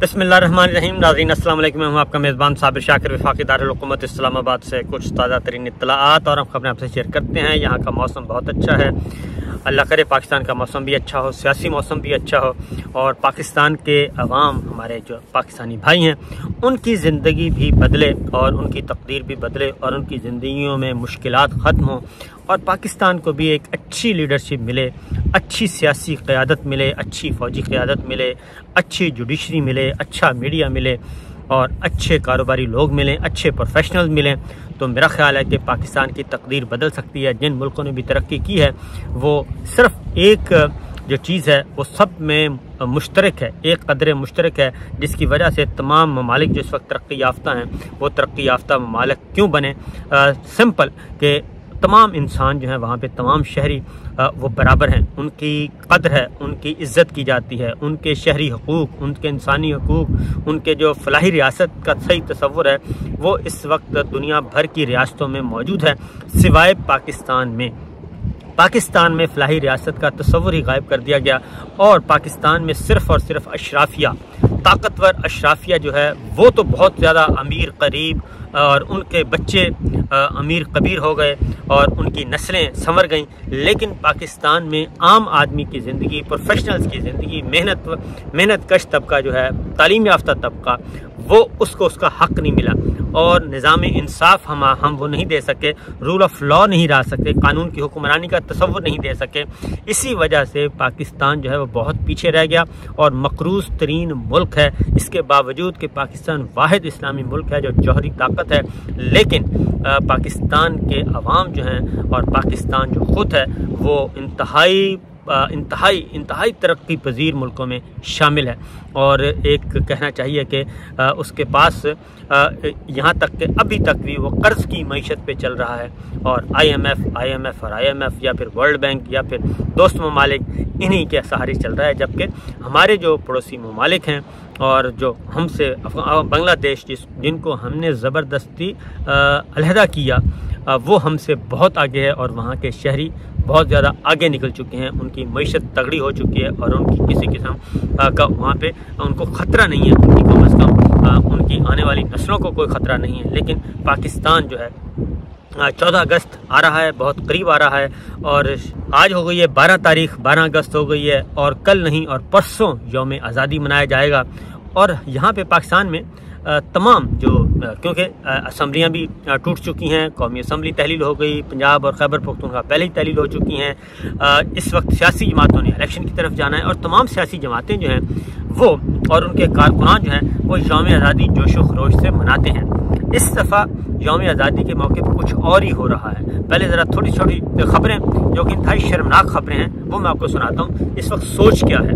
बिस्मिल्लाहिर्रहमानिर्रहीम। नाज़रीन अस्सलाम वालेकुम। मैं हूं आपका मेज़बान साबिर शाकिर, वफाकी दारुल हुकूमत इस्लामाबाद से कुछ ताज़ा तरीन इत्तलाआत और हम खबरें आपसे शेयर करते हैं। यहाँ का मौसम बहुत अच्छा है, अल्लाह करे पाकिस्तान का मौसम भी अच्छा हो, सियासी मौसम भी अच्छा हो और पाकिस्तान के अवाम, हमारे जो पाकिस्तानी भाई हैं, उनकी ज़िंदगी भी बदले और उनकी तकदीर भी बदले और उनकी ज़िंदगियों में मुश्किलात ख़त्म हों और पाकिस्तान को भी एक अच्छी लीडरशिप मिले, अच्छी सियासी क़यादत मिले, अच्छी फ़ौजी क़यादत मिले, अच्छी जुडिशरी मिले, अच्छा मीडिया मिले और अच्छे कारोबारी लोग मिलें, अच्छे प्रोफेशनल मिलें, तो मेरा ख़्याल है कि पाकिस्तान की तकदीर बदल सकती है। जिन मुल्कों ने भी तरक्की की है वो सिर्फ़ एक जो चीज़ है वो सब में मुश्तरक है, एक कदर मुश्तरक है, जिसकी वजह से तमाम ममालिक जो इस वक्त तरक्की याफ्ता हैं वो तरक्की याफ्ता ममालिक क्यों बने। सिंपल कि तमाम इंसान जो हैं वहाँ पे, तमाम शहरी वो बराबर हैं, उनकी कदर है, उनकी इज़्ज़त की जाती है, उनके शहरी हकूक़, उनके इंसानी हकूक़, उनके जो फलाही रियासत का सही तसव्वुर है वो इस वक्त दुनिया भर की रियासतों में मौजूद है सिवाय पाकिस्तान में। पाकिस्तान में फलाही रियासत का तसव्वुर ही गायब कर दिया गया और पाकिस्तान में सिर्फ़ और सिर्फ अशराफिया, ताकतवर अशराफिया जो है वो तो बहुत ज़्यादा अमीर करीब और उनके बच्चे अमीर कबीर हो गए और उनकी नस्लें संवर गईं, लेकिन पाकिस्तान में आम आदमी की ज़िंदगी, प्रोफेशनल्स की ज़िंदगी, मेहनत कश तबका जो है, तालीम याफ्ता तबका, वो उसको उसका हक़ नहीं मिला और निज़ाम इंसाफ हम वो नहीं दे सके, रूल ऑफ लॉ नहीं रह सके, कानून की हुक्मरानी का तसव्वुर नहीं दे सके। इसी वजह से पाकिस्तान जो है वो बहुत पीछे रह गया और मकरूज़ तरीन मुल्क है, इसके बावजूद कि पाकिस्तान वाहिद इस्लामी मुल्क है जो जौहरी ताकत है, लेकिन पाकिस्तान के अवाम जो हैं और पाकिस्तान जो ख़ुद है वो इंतहाई तरक्की पजीर मुल्कों में शामिल है और एक कहना चाहिए कि उसके पास यहाँ तक कि अभी तक भी वो कर्ज़ की मईशत पे चल रहा है और IMF या फिर वर्ल्ड बैंक या फिर दोस्त ममालिक इन्हीं के सहारे चल रहा है, जबकि हमारे जो पड़ोसी ममालिक हैं और जो हमसे बांग्लादेश जिनको हमने ज़बरदस्ती अलहदा किया वो हमसे बहुत आगे है और वहाँ के शहरी बहुत ज़्यादा आगे निकल चुके हैं, उनकी मईशत तगड़ी हो चुकी है और उनकी किसी किस्म का वहाँ पे उनको ख़तरा नहीं है, उनकी कम अज़ कम उनकी आने वाली नस्लों को कोई ख़तरा नहीं है। लेकिन पाकिस्तान जो है 14 अगस्त आ रहा है, बहुत करीब आ रहा है और आज हो गई है 12 तारीख, 12 अगस्त हो गई है और कल नहीं और परसों यौम आज़ादी मनाया जाएगा। और यहाँ पे पाकिस्तान में तमाम जो, क्योंकि असम्बलियाँ भी टूट चुकी हैं, कौमी असम्बली तहलील हो गई, पंजाब और खैबर पख्तूनख्वा पहले ही तहलील हो चुकी हैं। इस वक्त सियासी जमातों ने इलेक्शन की तरफ जाना है और तमाम सियासी जमातें जो हैं वो और उनके कारकुनान जो हैं वो यौम आज़ादी जोश व खरोश से मनाते हैं। इस दफ़ा यौम आज़ादी के मौके पर कुछ और ही हो रहा है। पहले ज़रा छोटी छोटी खबरें जो कि इंतहाई शर्मनाक खबरें हैं वो मैं आपको सुनाता हूँ। इस वक्त सोच क्या है,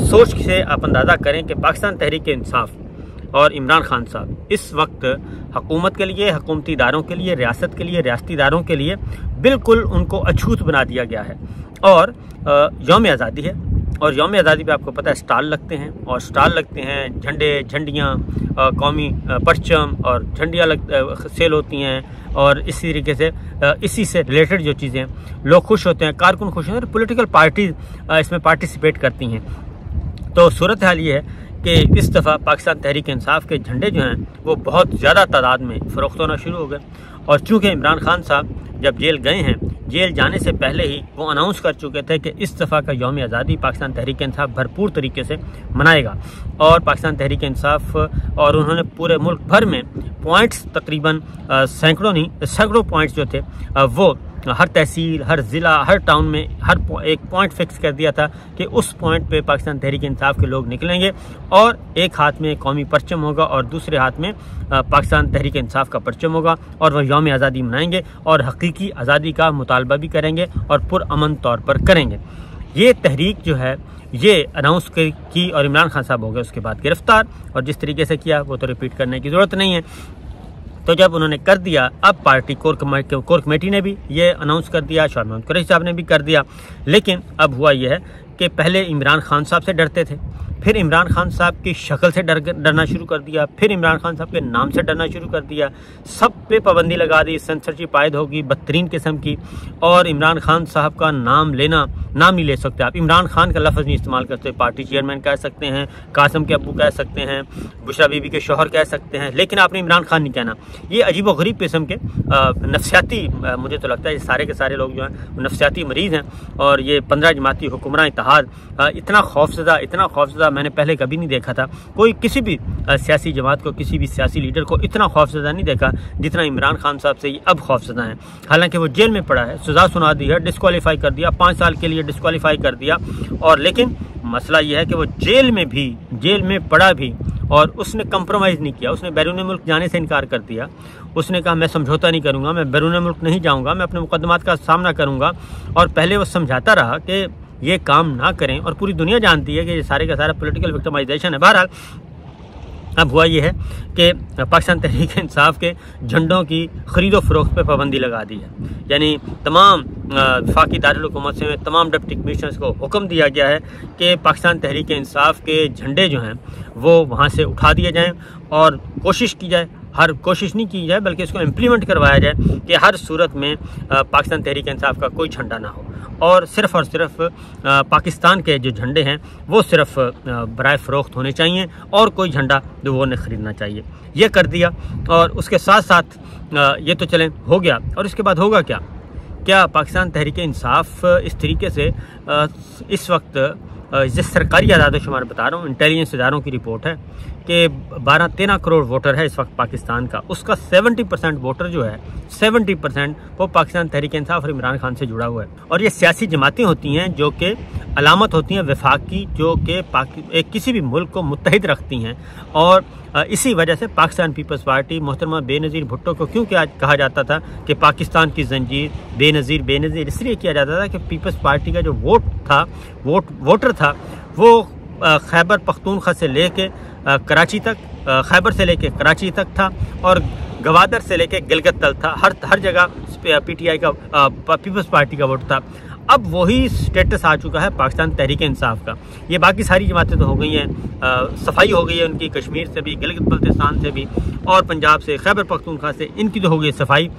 सोच से आप अंदाज़ा करें कि पाकिस्तान तहरीक इंसाफ और इमरान खान साहब इस वक्त हुकूमत के लिए, हुकूमती इदारों के लिए, रियासत के लिए, रियासती इदारों के लिए बिल्कुल उनको अछूत बना दिया गया है। और यौम आज़ादी है और यौम आज़ादी पे आपको पता है स्टाल लगते हैं और स्टाल लगते हैं, झंडे, झंडियाँ, कौमी परचम और झंडियाँ सेल होती हैं और इसी तरीके से इसी से रिलेटेड जो चीज़ें लोग खुश होते हैं, कारकुन खुश होते हैं, पॉलिटिकल पार्टीज इसमें पार्टिसिपेट करती हैं। तो सूरत हाल ये है कि इस दफ़ा पाकिस्तान तहरीक इंसाफ के झंडे जो हैं वो बहुत ज़्यादा तादाद में फ़रोख्त होना शुरू हो गए और चूँकि इमरान खान साहब जब जेल गए हैं, जेल जाने से पहले ही वो अनाउंस कर चुके थे कि इस दफ़ा का यौम आज़ादी पाकिस्तान तहरीक इंसाफ भरपूर तरीके से मनाएगा और पाकिस्तान तहरीक इंसाफ और उन्होंने पूरे मुल्क भर में पॉइंट्स तकरीबन सैकड़ों पॉइंट्स जो थे वो हर तहसील, हर ज़िला, हर टाउन में हर एक पॉइंट फिक्स कर दिया था कि उस पॉइंट पे पाकिस्तान तहरीक इंसाफ के लोग निकलेंगे और एक हाथ में कौमी परचम होगा और दूसरे हाथ में पाकिस्तान तहरीक इंसाफ का परचम होगा और वह यौम आज़ादी मनाएंगे और हकीकी आज़ादी का मुतालबा भी करेंगे और पुरअमन तौर पर करेंगे। ये तहरीक जो है ये अनाउंस की और इमरान खान साहब हो गए उसके बाद गिरफ्तार और जिस तरीके से किया वो तो रिपीट करने की ज़रूरत नहीं है। तो जब उन्होंने कर दिया, अब पार्टी कोर कमेटी ने भी ये अनाउंस कर दिया, शाह महमूद कुरैशी साहब ने भी कर दिया, लेकिन अब हुआ यह है कि पहले इमरान खान साहब से डरते थे, फिर इमरान खान साहब की शक्ल से डरना शुरू कर दिया, फिर इमरान खान साहब के नाम से डरना शुरू कर दिया, सब पे पाबंदी लगा दी, सेंसरशिप आयद होगी बदतरीन किस्म की। और इमरान खान साहब का नाम नहीं ले सकते आप, इमरान खान का लफ्ज़ नहीं इस्तेमाल करते। पार्टी चेयरमैन कह सकते हैं, कासिम के अब्बू कह सकते हैं, बुशरा बीबी के शौहर कह सकते हैं, लेकिन आपने इमरान खान नहीं कहना। ये अजीब व गरीब किस्म के नफसियाती, मुझे तो लगता है ये सारे के सारे लोग जो हैं नफसियाती मरीज़ हैं। और ये 15 जमाती हुक्मरान इत्तेहाद इतना खौफज़दा मैंने पहले कभी नहीं देखा था। कोई किसी भी सियासी जमात को, किसी भी सियासी लीडर को इतना खौफज़दा नहीं देखा जितना इमरान खान साहब से ये अब खौफज़दा हैं। हालांकि वो जेल में पड़ा है, सज़ा सुना दी है, डिस्क्वालीफाई कर दिया, 5 साल के लिए डिस्क्वालीफाई कर दिया। और लेकिन मसला ये है कि वो जेल में पड़ा भी और उसने कंप्रोमाइज़ नहीं किया। उसने बैरून मुल्क जाने से इनकार कर दिया। उसने कहा मैं समझौता नहीं करूँगा, मैं बैरून मुल्क नहीं जाऊँगा, मैं अपने मुकदमात का सामना करूँगा। और पहले वो समझाता रहा कि ये काम ना करें, और पूरी दुनिया जानती है कि ये सारे का सारा पॉलिटिकल विक्टिमाइजेशन है। बहरहाल अब हुआ ये है कि पाकिस्तान तहरीक इंसाफ के झंडों की खरीदो फरोख्त पर पाबंदी लगा दी है। यानी तमाम वफाकी दारुल-हुकूमत से तमाम डिप्टी कमिश्नर्स को हुक्म दिया गया है कि पाकिस्तान तहरीक इंसाफ के झंडे जो हैं वो वहाँ से उठा दिए जाएँ और कोशिश की जाए, हर कोशिश नहीं की जाए बल्कि इसको इम्प्लीमेंट करवाया जाए कि हर सूरत में पाकिस्तान तहरीक इंसाफ का कोई झंडा ना हो, और सिर्फ़ पाकिस्तान के जो झंडे हैं वो सिर्फ़ बराए फ़रोख्त होने चाहिए और कोई झंडा जो वो नहीं ख़रीदना चाहिए। ये कर दिया। और उसके साथ साथ ये तो चलें हो गया, और इसके बाद होगा क्या पाकिस्तान तहरीक इंसाफ इस तरीके से इस वक्त जिस सरकारी आदाद-ओ-शुमार बता रहा हूँ, इंटेलिजेंस इदारों की रिपोर्ट है कि 12-13 करोड़ वोटर है इस वक्त पाकिस्तान का, उसका 70% वोटर जो है 70% वो पाकिस्तान तहरीक इंसाफ और इमरान खान से जुड़ा हुआ है। और ये सियासी जमातें होती हैं जो कि अलामत होती हैं वफाक की, जो कि किसी भी मुल्क को मुत्तहिद रखती हैं। और इसी वजह से पाकिस्तान पीपल्स पार्टी मोहतरमा बेनज़ीर भुट्टो को क्यों कहा जाता था कि पाकिस्तान की जंजीर, बेनज़ीर इसलिए किया जाता था कि पीपल्स पार्टी का जो वोटर था वो खैबर पख्तूनख्वा से लेके कराची तक, खैबर से लेके कराची तक था, और गवादर से लेके गिलगित तक था। हर जगह PTI का पीपल्स पार्टी का वोट था। अब वही स्टेटस आ चुका है पाकिस्तान तहरीक इंसाफ का। ये बाकी सारी जमातें तो हो गई हैं, सफाई हो गई है उनकी, कश्मीर से भी, गिलगित बल्तिस्तान से भी, और पंजाब से, खैबर पख्तूनख्वा से, इनकी तो हो गई सफाई।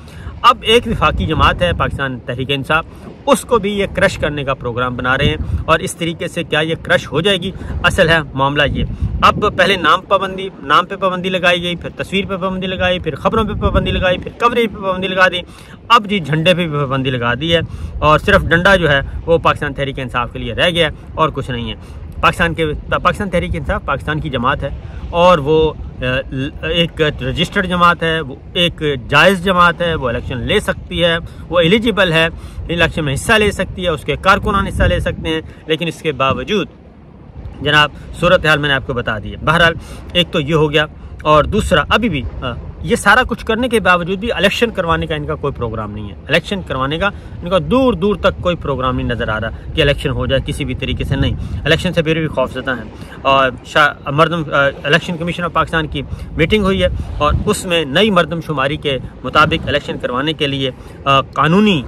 अब एक वफाकी जमात है पाकिस्तान तहरीक इंसाफ, उसको भी ये क्रश करने का प्रोग्राम बना रहे हैं। और इस तरीके से क्या ये क्रश हो जाएगी? असल है मामला ये, अब पहले नाम पे पाबंदी लगाई गई, फिर तस्वीर पे पाबंदी लगाई, फिर खबरों पे पाबंदी लगाई, फिर कवरेज पे पाबंदी लगा दी, अब जी झंडे पे भी पाबंदी लगा दी है। और सिर्फ डंडा जो है वो पाकिस्तान तहरीक इंसाफ के लिए रह गया और कुछ नहीं है। पाकिस्तान तहरीक इंसाफ पाकिस्तान की जमात है, और वो एक रजिस्टर्ड जमात है, वो एक जायज़ जमात है, वो इलेक्शन ले सकती है, वो एलिजिबल है, इलेक्शन में हिस्सा ले सकती है, उसके कारकुनान हिस्सा ले सकते हैं। लेकिन इसके बावजूद जनाब सूरत हाल मैंने आपको बता दी है। बहरहाल एक तो ये हो गया, और दूसरा अभी भी ये सारा कुछ करने के बावजूद भी इलेक्शन करवाने का इनका कोई प्रोग्राम नहीं है। इलेक्शन करवाने का इनका दूर दूर तक कोई प्रोग्राम नहीं नज़र आ रहा कि इलेक्शन हो जाए किसी भी तरीके से। नहीं, इलेक्शन से फिर भी खौफज़दा हैं। और मरदम इलेक्शन कमीशन ऑफ पाकिस्तान की मीटिंग हुई है, और उसमें नई मरदमशुमारी के मुताबिक इलेक्शन करवाने के लिए कानूनी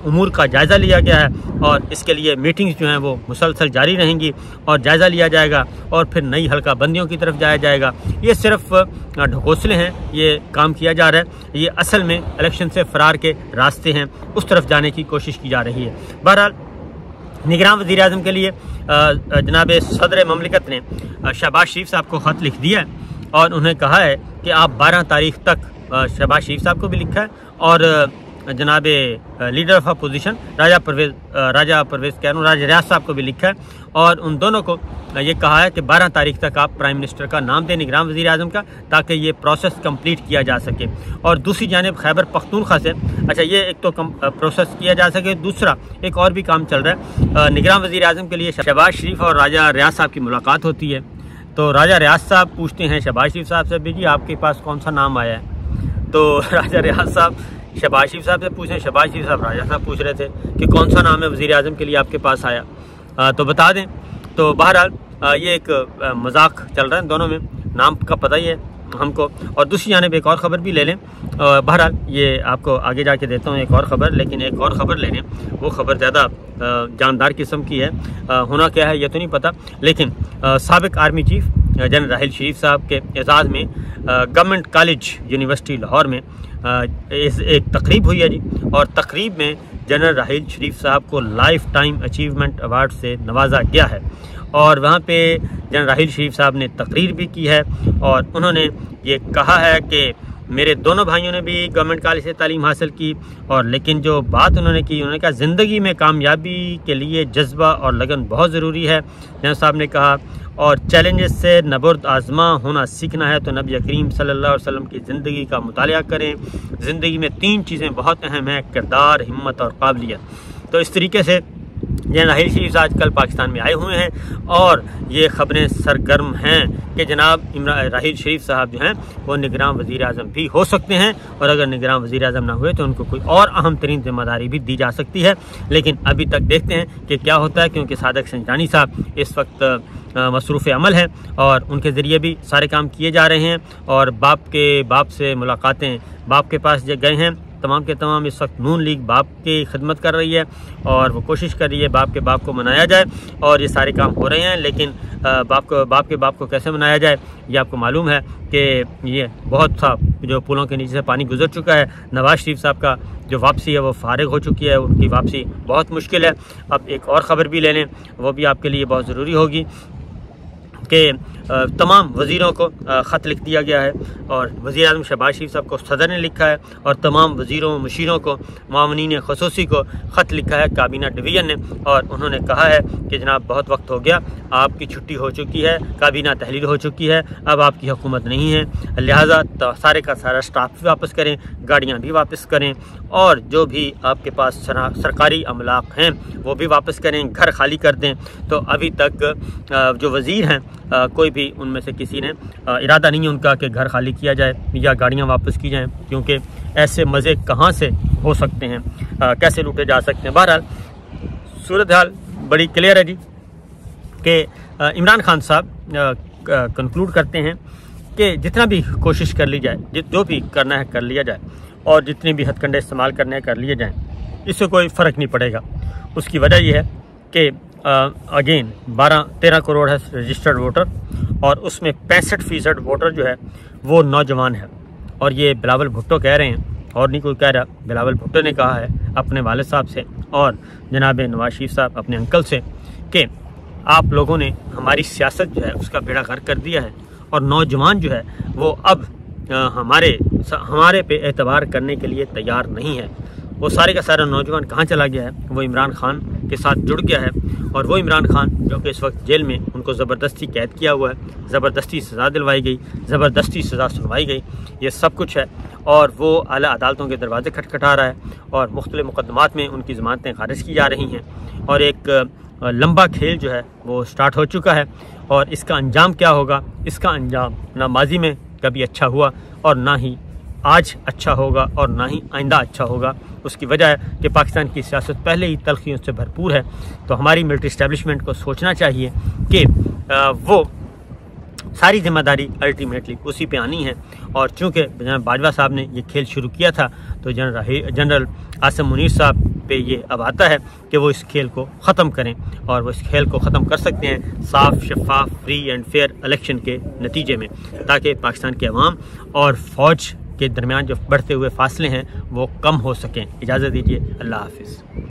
उमूर का जायज़ा लिया गया है, और इसके लिए मीटिंग्स जो हैं वो मुसलसल जारी रहेंगी, और जायज़ा लिया जाएगा, और फिर नई हल्का बंदियों की तरफ जाया जाएगा। ये सिर्फ ढकोसले हैं, ये काम किया जा रहा है। ये असल में इलेक्शन से फरार के रास्ते हैं, उस तरफ जाने की कोशिश की जा रही है। बहरहाल निगरान वज़ीर आज़म के लिए जनाब सदर ममलिकत ने शहबाज शरीफ साहब को ख़त लिख दिया है, और उन्हें कहा है कि आप 12 तारीख तक, शहबाज शरीफ साहब को भी लिखा है, और जनाब लीडर ऑफ अपोजिशन राजा रियाज साहब को भी लिखा है, और उन दोनों को ये कहा है कि 12 तारीख तक आप प्राइम मिनिस्टर का नाम दें निगरान वज़ीर आज़म का, ताकि ये प्रोसेस कंप्लीट किया जा सके। और दूसरी जानिब खैबर पख्तूनख्वा से, अच्छा ये एक तो प्रोसेस किया जा सके, दूसरा एक और भी काम चल रहा है। निगरान वज़ीर आज़म के लिए शहबाज शरीफ और राजा रियाज साहब की मुलाकात होती है, तो राजा रियाज साहब पूछते हैं शहबाज शरीफ साहब से, जी आपके पास कौन सा नाम आया है? तो राजा रियाज साहब शहबाज शरीफ साहब से पूछें, शहबाज शरीफ साहब राजा साहब पूछ रहे थे कि कौन सा नाम है वज़ीर आज़म के लिए आपके पास आया, तो बता दें। तो बहरहाल ये एक मजाक चल रहा है दोनों में, नाम का पता ही है, हमको। और दूसरी जानिब एक और ख़बर भी ले लें, बहरहाल ये आपको आगे जाके देता हूँ एक और ख़बर, लेकिन एक और ख़बर ले लें, वो ख़बर ज़्यादा जानदार किस्म की है। होना क्या है ये तो नहीं पता, लेकिन साबिक़ आर्मी चीफ जनरल राहिल शरीफ साहब के एजाज़ में गवर्नमेंट कॉलेज यूनिवर्सिटी लाहौर में एक तकरीब हुई है जी, और तकरीब में जनरल राहिल शरीफ साहब को लाइफ टाइम अचीवमेंट अवार्ड से नवाजा गया है। और वहाँ पे जनरल राहिल शरीफ साहब ने तकरीर भी की है और उन्होंने ये कहा है कि मेरे दोनों भाइयों ने भी गवर्नमेंट कॉलेज से तालीम हासिल की, और लेकिन जो बात उन्होंने की, उन्होंने कहा ज़िंदगी में कामयाबी के लिए जज्बा और लगन बहुत ज़रूरी है। जनरल साहब ने कहा, और चैलेंजेस से नबर्द आज़मा होना सीखना है तो नबी करीम सल्लल्लाहु अलैहि वसल्लम की ज़िंदगी का मुतालिया करें। ज़िंदगी में 3 चीज़ें बहुत अहम हैं, किरदार, हिम्मत और काबिलियत। तो इस तरीके से जनरल राहिल शरीफ आजकल पाकिस्तान में आए हुए हैं और ये ख़बरें सरगर्म हैं कि जनाब राहिल शरीफ साहब जो हैं वो निगरान वज़ीर आज़म भी हो सकते हैं, और अगर निगरान वज़ीर आज़म ना हुए तो उनको कोई और अहम तरीन जिम्मेदारी भी दी जा सकती है। लेकिन अभी तक देखते हैं कि क्या होता है, क्योंकि सादिक संजानी साहब इस वक्त मसरूफ़ अमल हैं और उनके ज़रिए भी सारे काम किए जा रहे हैं। और बाप से मुलाकातें, बाप के पास जो गए हैं तमाम के तमाम, इस वक्त नून लीग बाप की खिदमत कर रही है और वो कोशिश कर रही है बाप को मनाया जाए, और ये सारे काम हो रहे हैं। लेकिन बाप को कैसे मनाया जाए ये आपको मालूम है कि ये बहुत सा जो पुलों के नीचे से पानी गुजर चुका है। नवाज शरीफ साहब का जो वापसी है वो फारिग हो चुकी है, उनकी वापसी बहुत मुश्किल है। अब एक और ख़बर भी ले लें, वो भी आपके लिए बहुत ज़रूरी होगी कि तमाम वज़ीरों को ख़त लिख दिया गया है, और वज़ीर आज़म शहबाज शरीफ साहब को सदर ने लिखा है, और तमाम वज़ीरों मुशीरों को, मामनीन ख़ुसूसी को ख़त लिखा है काबीना डिवीज़न ने। और उन्होंने कहा है कि जनाब बहुत वक्त हो गया, आपकी छुट्टी हो चुकी है, काबीना तहलील हो चुकी है, अब आपकी हुकूमत नहीं है, लिहाजा सारे का सारा स्टाफ भी वापस करें, गाड़ियाँ भी वापस करें, और जो भी आपके पास सरकारी अमलाक हैं वो भी वापस करें, घर खाली कर दें। तो अभी तक जो वज़ीर हैं कोई भी उनमें से किसी ने इरादा नहीं है उनका कि घर खाली किया जाए या गाड़ियां वापस की जाएं, क्योंकि ऐसे मज़े कहां से हो सकते हैं, कैसे लूटे जा सकते हैं। बहरहाल सूरत हाल बड़ी क्लियर है जी कि इमरान खान साहब कंक्लूड करते हैं कि जितना भी कोशिश कर ली जाए, जो भी करना है कर लिया जाए, और जितने भी हथकंडे इस्तेमाल करने हैं कर लिए जाएँ, इससे कोई फ़र्क नहीं पड़ेगा। उसकी वजह यह है कि अगेन 12-13 करोड़ है रजिस्टर्ड वोटर, और उसमें 65% वोटर जो है वो नौजवान है। और ये बिलावल भुट्टो कह रहे हैं, और नहीं कोई कह रहा, बिलावल भुट्टो ने कहा है अपने वालिद साहब से और जनाब नवाज शरीफ साहब अपने अंकल से कि आप लोगों ने हमारी सियासत जो है उसका बेड़ा गर्क कर दिया है, और नौजवान जो है वो अब हमारे पे एतबार करने के लिए तैयार नहीं है। वो सारे का सारा नौजवान कहाँ चला गया है, वो इमरान खान के साथ जुड़ गया है। और वो इमरान खान जो कि इस वक्त जेल में, उनको ज़बरदस्ती कैद किया हुआ है, ज़बरदस्ती सज़ा दिलवाई गई, ज़बरदस्ती सज़ा सुनवाई गई, ये सब कुछ है। और वो आला अदालतों के दरवाजे खटखटा रहा है, और मुख्तलिफ़ मुकदमात में उनकी ज़मानतें खारिज की जा रही हैं, और एक लंबा खेल जो है वो स्टार्ट हो चुका है। और इसका अंजाम क्या होगा, इसका अंजाम ना माजी में कभी अच्छा हुआ और ना ही आज अच्छा होगा और ना ही आइंदा अच्छा होगा। उसकी वजह है कि पाकिस्तान की सियासत पहले ही तलखियों से भरपूर है। तो हमारी मिलिट्री इस्टेब्लिशमेंट को सोचना चाहिए कि वो सारी जिम्मेदारी अल्टीमेटली उसी पे आनी है। और चूँकि जनरल बाजवा साहब ने ये खेल शुरू किया था, तो जनरल आसिम मुनीर साहब पे ये अब आता है कि वो इस खेल को ख़त्म करें, और वो इस खेल को ख़त्म कर सकते हैं साफ, शफाफ, फ्री एंड फेयर इलेक्शन के नतीजे में, ताकि पाकिस्तान के अवाम और फ़ौज के दरमियान जो बढ़ते हुए फासले हैं वो कम हो सकें। इजाज़त दीजिए, अल्लाह हाफिज़।